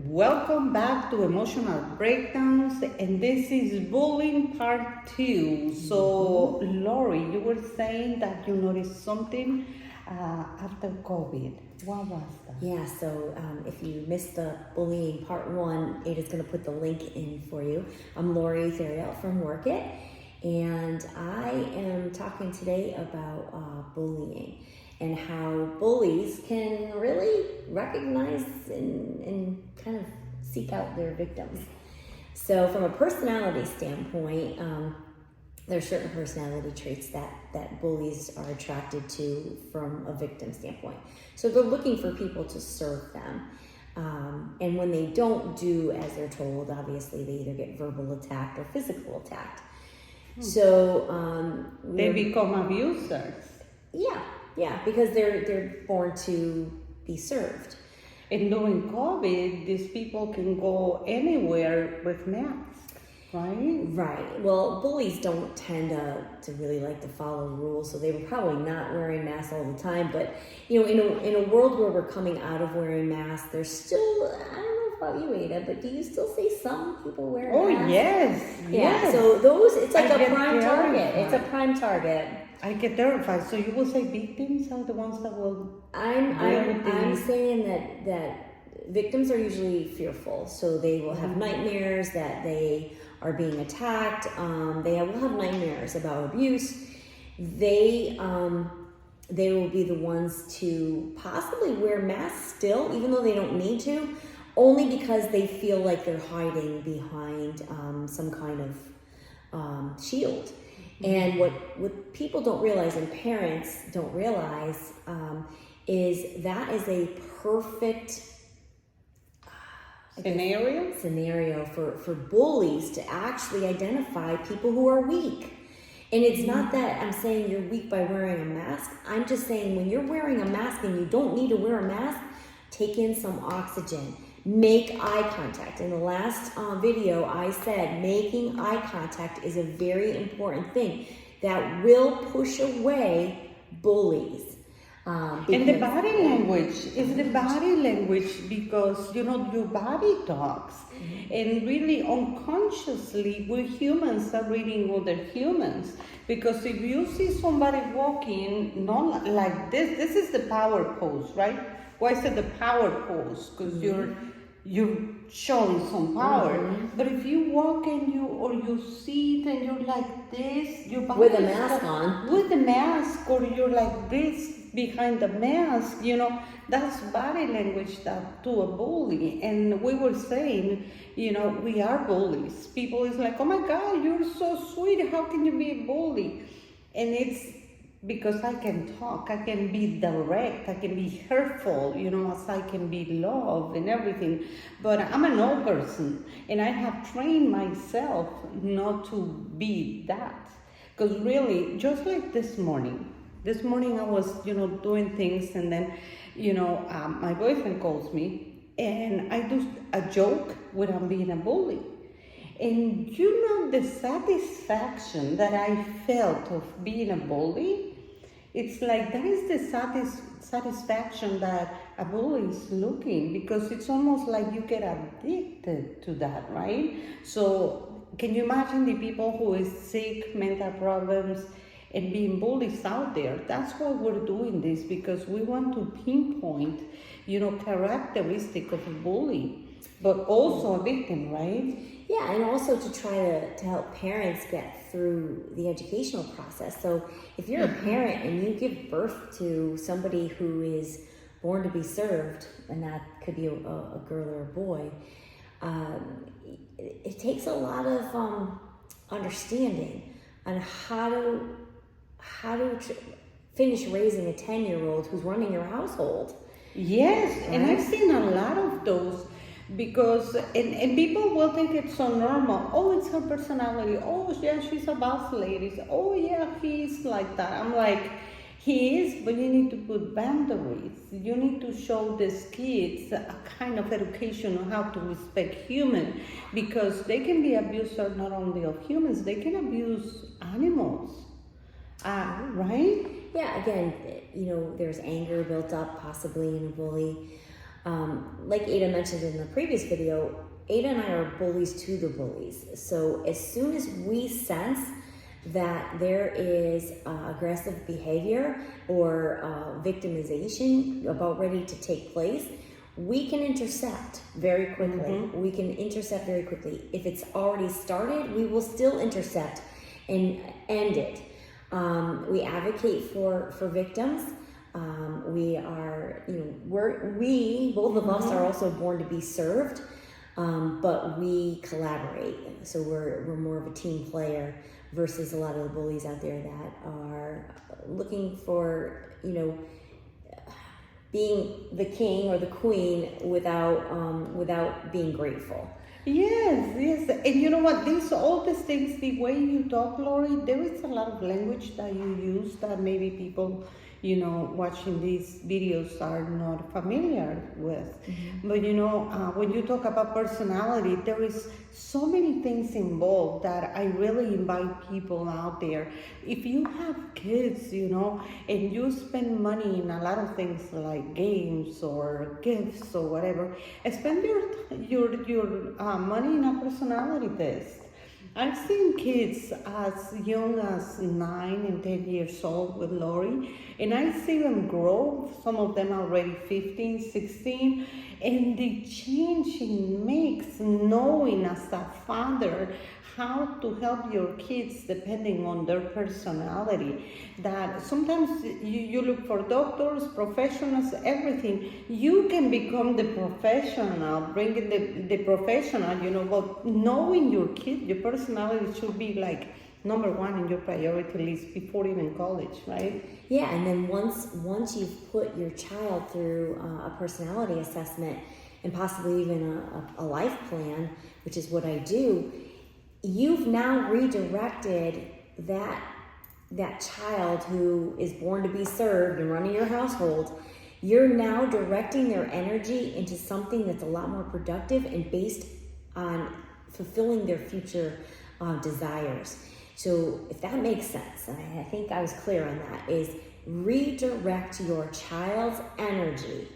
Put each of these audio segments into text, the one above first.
Welcome back to Emotional Breakdowns, and this is bullying part 2. So, Lori, you were saying that you noticed something after COVID. What was that? Yeah, so if you missed the bullying part 1, Ada's going to put the link in for you. I'm Lori Theriot from Work It, and I am talking today about bullying and how bullies can really recognize and kind of seek out their victims. So from a personality standpoint, there are certain personality traits that bullies are attracted to from a victim standpoint. So they're looking for people to serve them. And when they don't do as they're told, obviously they either get verbal attacked or physical attacked. So They become abusers. Yeah, because they're born to be served. And during COVID, these people can go anywhere with masks, right? Right. Well, bullies don't tend to really like to follow rules, so they were probably not wearing masks all the time. But you know, in a world where we're coming out of wearing masks, there's still, I don't know about you, Ada, but do you still see some people wearing masks? Oh yes. Yeah. Yes. So those, it's like I a get prime target. terrified. It's a prime target. I get terrified. So you will say victims are the ones that will. I'm saying that victims are usually fearful, so they will have nightmares that they are being attacked. They will have nightmares about abuse. They will be the ones to possibly wear masks still, even though they don't need to, only because they feel like they're hiding behind some kind of shield. And what people don't realize and parents don't realize is that is a perfect scenario for bullies to actually identify people who are weak. And it's not that I'm saying you're weak by wearing a mask. I'm just saying when you're wearing a mask and you don't need to wear a mask, take in some oxygen. Make eye contact. In the last video, I said making eye contact is a very important thing that will push away bullies. And the body language is the body language because, you know, your body talks. And really unconsciously, we humans are reading other humans. Because if you see somebody walking, not like this is the power pose, right? Why is it the power pose? Because you're showing some power. But if you walk and you sit and you're like this, your body with a mask on. With a mask, or you're like this behind the mask, you know, that's body language that to a bully. And we were saying, you know, we are bullies. People is like, oh my God, you're so sweet. How can you be a bully? And it's because I can talk, I can be direct, I can be hurtful, you know, as I can be love and everything. But I'm an old person, and I have trained myself not to be that. Because really, just like this morning I was, you know, doing things, and then, you know, my boyfriend calls me, and I do a joke when I'm being a bully. And you know, the satisfaction that I felt of being a bully, it's like that is the satisfaction that a bully is looking, because it's almost like you get addicted to that, right? So can you imagine the people who is sick, mental problems, and being bullies out there? That's why we're doing this, because we want to pinpoint, you know, characteristic of a bully, but also a victim, right? Yeah, and also to try to help parents get through the educational process. So if you're a parent and you give birth to somebody who is born to be served, and that could be a girl or a boy, it takes a lot of understanding on how to finish raising a 10-year-old who's running your household. Yes, right? And I've seen a lot of those. Because, and people will think it's so normal. Oh, it's her personality. Oh, yeah, she's a boss lady. Oh, yeah, he's like that. I'm like, he is, but you need to put boundaries. You need to show these kids a kind of education on how to respect human, because they can be abusers not only of humans, they can abuse animals. Right? Yeah, again, you know, there's anger built up possibly in a bully. Like Ada mentioned in the previous video, Ada and I are bullies to the bullies. So as soon as we sense that there is aggressive behavior or victimization about ready to take place, we can intercept very quickly. We can intercept very quickly. If it's already started, we will still intercept and end it. We advocate for victims. We are, both of us are also born to be served, but we collaborate. So we're more of a team player versus a lot of the bullies out there that are looking for, being the king or the queen without being grateful. Yes, and you know what? All these things, the way you talk, Lori, there is a lot of language that you use that maybe people, watching these videos are not familiar with. But when you talk about personality, there is so many things involved that I really invite people out there. If you have kids, and you spend money in a lot of things like games or gifts or whatever, spend your money in a personality test. I've seen kids as young as 9 and 10 years old with Lori, and I see them grow. Some of them are already 15, 16, and the change it makes knowing as a father how to help your kids depending on their personality. That sometimes you look for doctors, professionals, everything. You can become the professional, bringing the professional, but knowing your kid, your personality should be like number one in your priority list before even college, right? Yeah, and then once you've put your child through a personality assessment and possibly even a life plan, which is what I do, you've now redirected that child who is born to be served and running your household. You're now directing their energy into something that's a lot more productive and based on fulfilling their future desires. So if that makes sense, and I think I was clear on that, is redirect your child's energy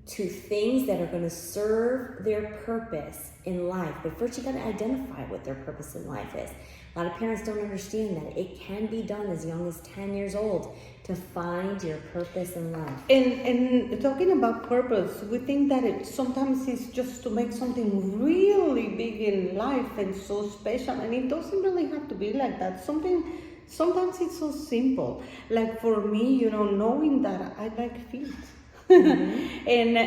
to things that are going to serve their purpose in life. But first you got to identify what their purpose in life is. A lot of parents don't understand that it can be done as young as 10 years old to find your purpose in life. And talking about purpose, we think that sometimes it's just to make something really big in life and so special, and it doesn't really have to be like that. Sometimes it's so simple. Like for me, knowing that I like feet. and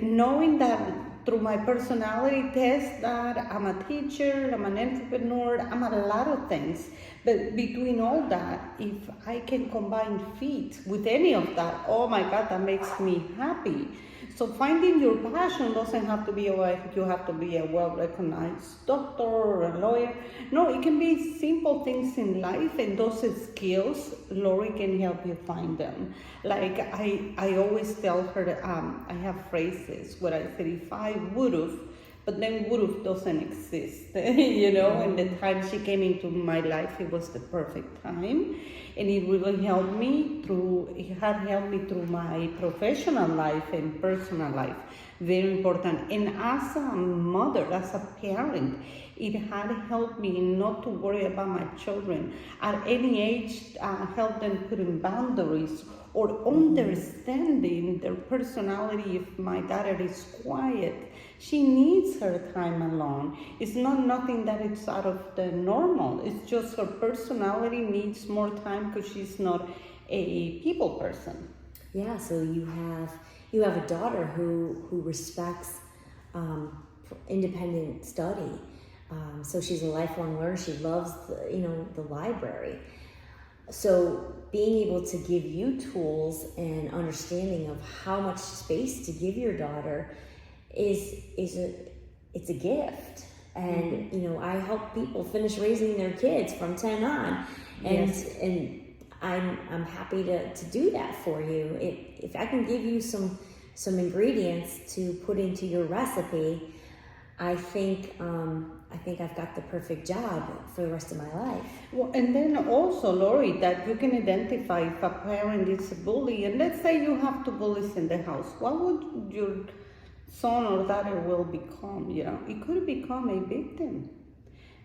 knowing that through my personality test that I'm a teacher, I'm an entrepreneur, I'm a lot of things. But between all that, if I can combine feet with any of that, oh my God, that makes me happy. So finding your passion doesn't have to be you have to be a well-recognized doctor or a lawyer. No, it can be simple things in life, and those skills, Lori can help you find them. Like I always tell her, I have phrases where I say, if I would've, but then would've doesn't exist, and the time she came into my life, it was the perfect time. And it really helped me it had helped me through my professional life and personal life. Very important. And as a mother, as a parent, it had helped me not to worry about my children. At any age, help them put in boundaries or understanding their personality. If my daughter is quiet, she needs her time alone. It's not nothing that it's out of the normal. It's just her personality needs more time because she's not a people person. Yeah, so you have a daughter who respects independent study. So she's a lifelong learner. She loves the library. So being able to give you tools and understanding of how much space to give your daughter it's a gift. And I help people finish raising their kids from 10 on, and I'm happy to do that for you. If I can give you some ingredients to put into your recipe, I think I've got the perfect job for the rest of my life. Well, and then also, Lori, that you can identify if a parent is a bully, and let's say you have two bullies in the house, what would your son or daughter will become? You know, it could become a victim.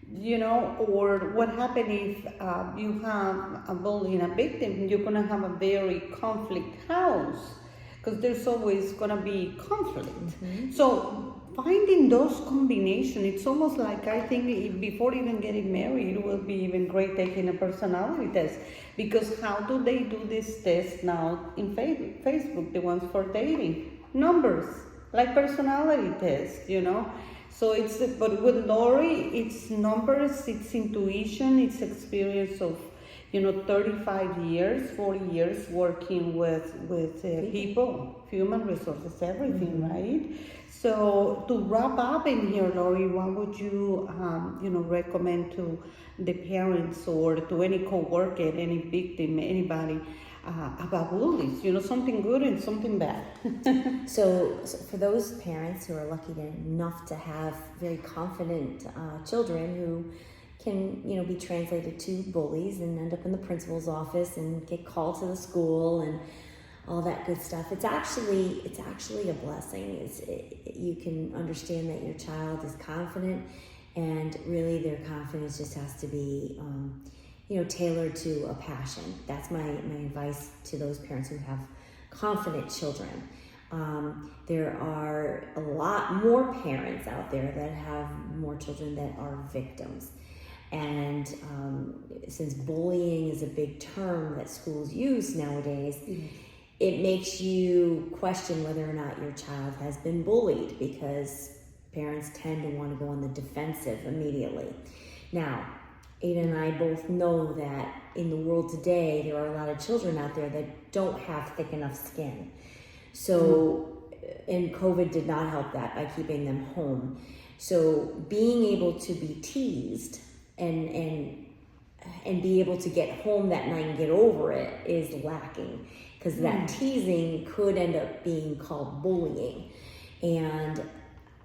You know, or what happens if you have a bully and a victim? You're gonna have a very conflict house because there's always gonna be conflict. So finding those combinations, it's almost like I think before even getting married, it will be even great taking a personality test, because how do they do this test now in Facebook? The ones for dating, numbers like personality test, you know. So but with Lori, it's numbers, it's intuition, it's experience of, 35 years, 40 years working with people, human resources, everything, right? So to wrap up in here, Lori, what would you, recommend to the parents or to any coworker, any victim, anybody about bullies? Something good and something bad. So for those parents who are lucky enough to have very confident children who can, be translated to bullies and end up in the principal's office and get called to the school and all that good stuff. It's actually a blessing. You can understand that your child is confident, and really their confidence just has to be, tailored to a passion. That's my advice to those parents who have confident children. There are a lot more parents out there that have more children that are victims. And since bullying is a big term that schools use nowadays, it makes you question whether or not your child has been bullied, because parents tend to want to go on the defensive immediately. Now, Ada and I both know that in the world today, there are a lot of children out there that don't have thick enough skin. So, and COVID did not help that by keeping them home. So being able to be teased and be able to get home that night and get over it is lacking, because that teasing could end up being called bullying. And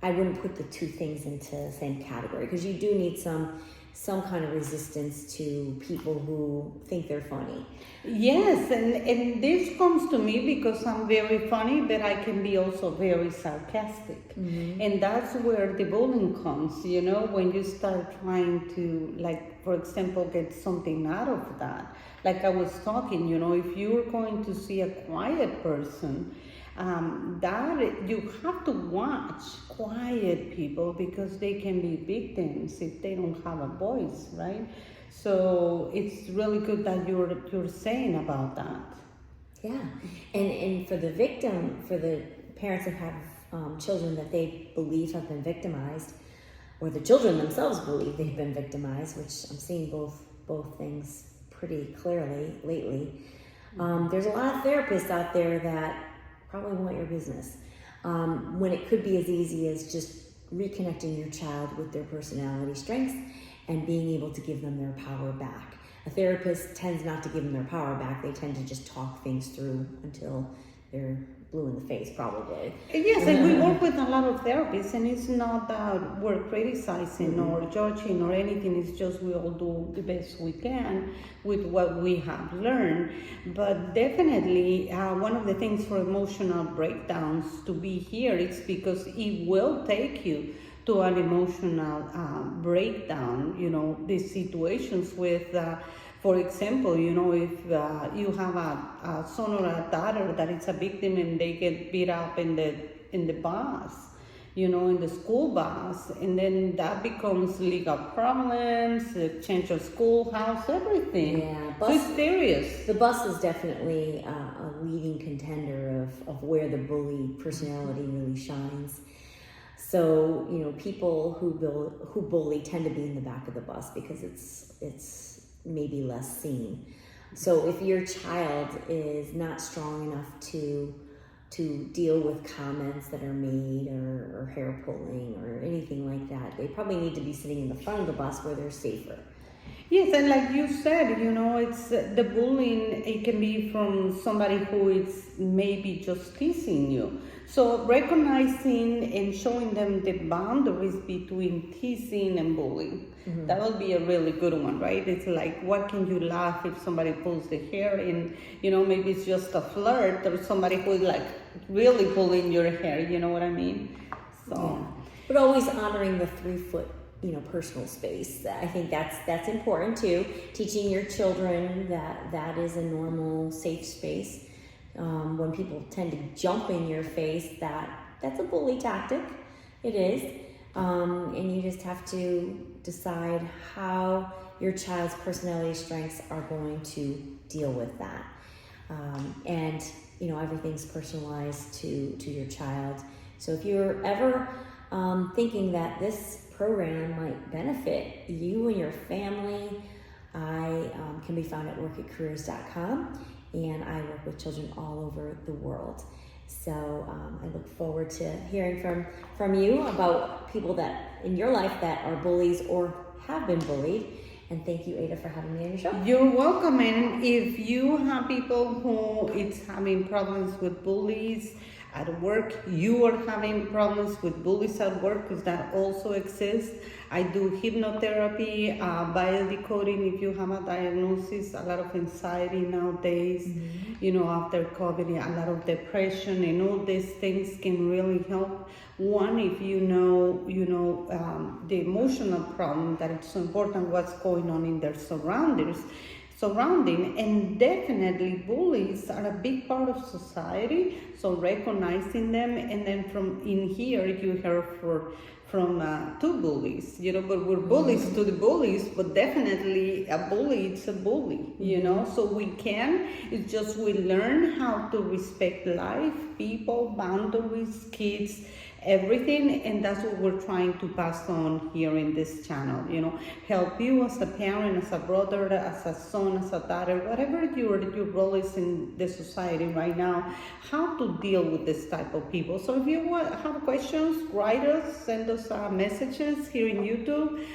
I wouldn't put the two things into the same category, because you do need some kind of resistance to people who think they're funny. Yes, and this comes to me because I'm very funny, but I can be also very sarcastic. And that's where the bullying comes, when you start trying to, like, for example, get something out of that. Like I was talking, if you're going to see a quiet person, that you have to watch quiet people, because they can be victims if they don't have a voice, right? So it's really good that you're saying about that. Yeah, and for the parents that have children that they believe have been victimized, or the children themselves believe they've been victimized, which I'm seeing both things pretty clearly lately. There's a lot of therapists out there that probably want your business, when it could be as easy as just reconnecting your child with their personality strengths and being able to give them their power back. A therapist tends not to give them their power back. They tend to just talk things through until they're blue in the face, probably. Yes, and we work with a lot of therapists, and it's not that we're criticizing or judging or anything. It's just we all do the best we can with what we have learned. But definitely, one of the things for emotional breakdowns to be here is because it will take you to an emotional breakdown. These situations with for example, if you have a son or a daughter that is a victim and they get beat up in the bus, in the school bus, and then that becomes legal problems, change of schoolhouse, everything. Yeah, so it's serious. The bus is definitely a leading contender of where the bully personality really shines. So, people who bully tend to be in the back of the bus because it's maybe less seen. So if your child is not strong enough to deal with comments that are made or hair pulling or anything like that, they probably need to be sitting in the front of the bus where they're safer. Yes, and like you said, it's the bullying. It can be from somebody who is maybe just teasing you. So recognizing and showing them the boundaries between teasing and bullying. That would be a really good one, right? It's like, what can you laugh if somebody pulls the hair in? Maybe it's just a flirt, or somebody who is like really pulling your hair. You know what I mean? So. Yeah. But always honoring the 3 foot, personal space. I think that's important too. Teaching your children that is a normal, safe space. When people tend to jump in your face, that's a bully tactic. It is. And you just have to decide how your child's personality strengths are going to deal with that. And everything's personalized to your child. So if you're ever thinking that this program might benefit you and your family, I can be found at workitcareers.com, and I work with children all over the world. So I look forward to hearing from you about people that in your life that are bullies or have been bullied. And thank you, Ada, for having me on your show. You're welcome. And if you have people who is having problems with bullies at work, you are having problems with bullies at work, because that also exists. I do hypnotherapy, biodecoding if you have a diagnosis, a lot of anxiety nowadays, after COVID, a lot of depression, and all these things can really help. One, if you know, the emotional problem, that it's so important what's going on in their surrounding, and definitely bullies are a big part of society, so recognizing them. And then from in here you heard from two bullies, but we're bullies to the bullies, but definitely a bully, it's a bully, so it's just we learn how to respect life, people, boundaries, kids, everything, and that's what we're trying to pass on here in this channel. Help you as a parent, as a brother, as a son, as a daughter, whatever your role is in the society right now, how to deal with this type of people. So if you have questions, write us, send us messages here in YouTube.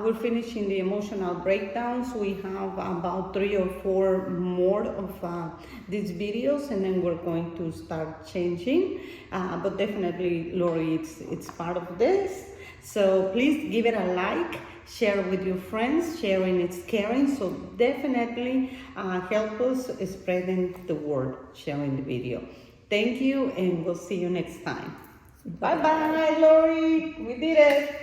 We're finishing the emotional breakdowns. We have about 3 or 4 more of these videos, and then we're going to start changing. But definitely, Lori, it's part of this. So please give it a like, share with your friends. Sharing is caring. So definitely help us spreading the word, sharing the video. Thank you, and we'll see you next time. Bye-bye, Lori. We did it.